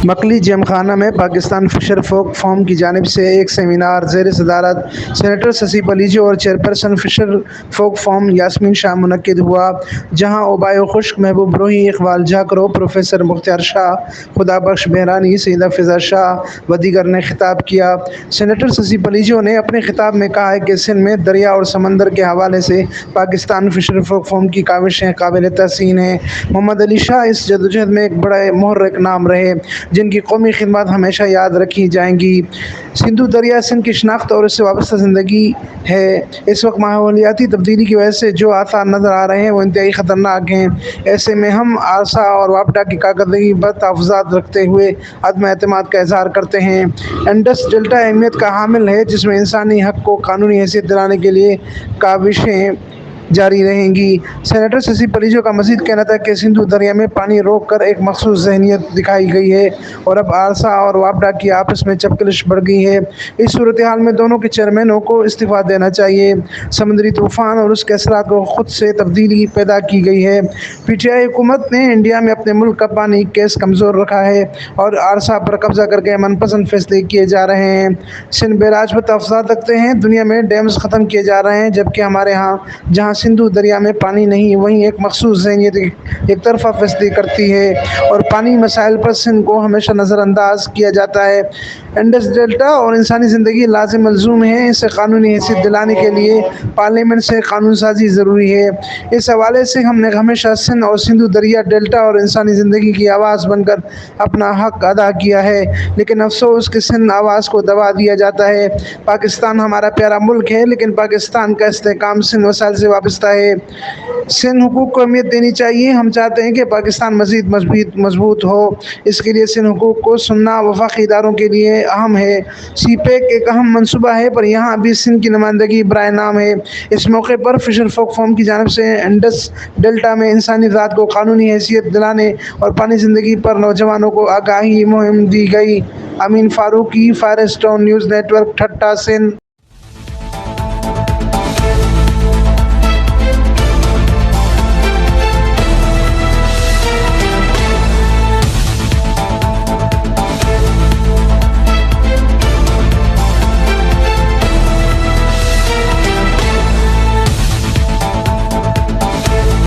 مکلی جیم خانہ میں پاکستان فشر فوک فورم کی جانب سے ایک سیمینار زیر صدارت سینیٹر ششی پلیجو اور چیئرپرسن فشر فوک فورم یاسمین شاہ منعقد ہوا، جہاں اوبایو خشک، محبوب روحی، اقبال جھاکرو، پروفیسر مختار شاہ، خدا بخش بہرانی، سیدہ فضا شاہ و دیگر نے خطاب کیا۔ سینیٹر ششی پلیجو نے اپنے خطاب میں کہا کہ سندھ میں دریا اور سمندر کے حوالے سے پاکستان فشر فوک فورم کی کاوشیں قابل تحسین ہیں۔ محمد علی شاہ اس جدوجہد میں ایک بڑے محرک نام رہے، جن کی قومی خدمات ہمیشہ یاد رکھی جائیں گی۔ سندھو دریا سندھ کی شناخت اور اس سے وابستہ زندگی ہے۔ اس وقت ماحولیاتی تبدیلی کی وجہ سے جو آثار نظر آ رہے ہیں وہ انتہائی خطرناک ہیں۔ ایسے میں ہم آرسا اور وابڈا کی کارکردگی پر تحفظات رکھتے ہوئے عدم اعتماد کا اظہار کرتے ہیں۔ انڈس ڈیلٹا اہمیت کا حامل ہے، جس میں انسانی حق کو قانونی حیثیت دلانے کے لیے کاوشیں جاری رہیں گی۔ سینیٹر ششی پلیجو کا مزید کہنا تھا کہ سندھو دریا میں پانی روک کر ایک مخصوص ذہنیت دکھائی گئی ہے اور اب آرسا اور وابڈا کی آپس میں چپکلش بڑھ گئی ہے۔ اس صورتحال میں دونوں کے چیئرمینوں کو استعفیٰ دینا چاہیے۔ سمندری طوفان اور اس کے اثرات کو خود سے تبدیلی پیدا کی گئی ہے۔ پی ٹی آئی حکومت نے انڈیا میں اپنے ملک کا پانی کیس کمزور رکھا ہے اور آرسا پر قبضہ کر کے من پسند فیصلے کیے جا رہے ہیں۔ سندھ بیراج پر تحفظات رکھتے ہیں۔ دنیا میں ڈیمز ختم کیے جا رہے ہیں، جبکہ ہمارے ہاں جہاں سندھو دریا میں پانی نہیں، وہیں ایک مخصوص ذہنیت ایک طرفہ فیصلے کرتی ہے اور پانی مسائل پر سندھ کو ہمیشہ نظر انداز کیا جاتا ہے۔ انڈس ڈیلٹا اور انسانی زندگی لازم ملزوم ہیں۔ اسے قانونی حیثیت دلانے کے لیے پارلیمنٹ سے قانون سازی ضروری ہے۔ اس حوالے سے ہم نے ہمیشہ سندھ اور سندھو دریا ڈیلٹا اور انسانی زندگی کی آواز بن کر اپنا حق ادا کیا ہے، لیکن افسوس کہ سندھ آواز کو دبا دیا جاتا ہے۔ پاکستان ہمارا پیارا ملک ہے، لیکن پاکستان کا استحکام سندھ مسائل سے وابستہ ہے۔ سندھ حقوق کو اہمیت دینی چاہیے۔ ہم چاہتے ہیں کہ پاکستان مزید مضبوط ہو۔ اس کے لیے سندھ حقوق کو سننا وفاقی اداروں کے لیے اہم ہے۔ سی پیک ایک اہم منصوبہ ہے، پر یہاں ابھی سندھ کی نمائندگی برائے نام ہے۔ اس موقع پر فشر فوک فورم کی جانب سے انڈس ڈیلٹا میں انسانی ذات کو قانونی حیثیت دلانے اور پانی زندگی پر نوجوانوں کو آگاہی مہم دی گئی۔ Amin Farooqui, Firestone news network, Thatta, Sindh.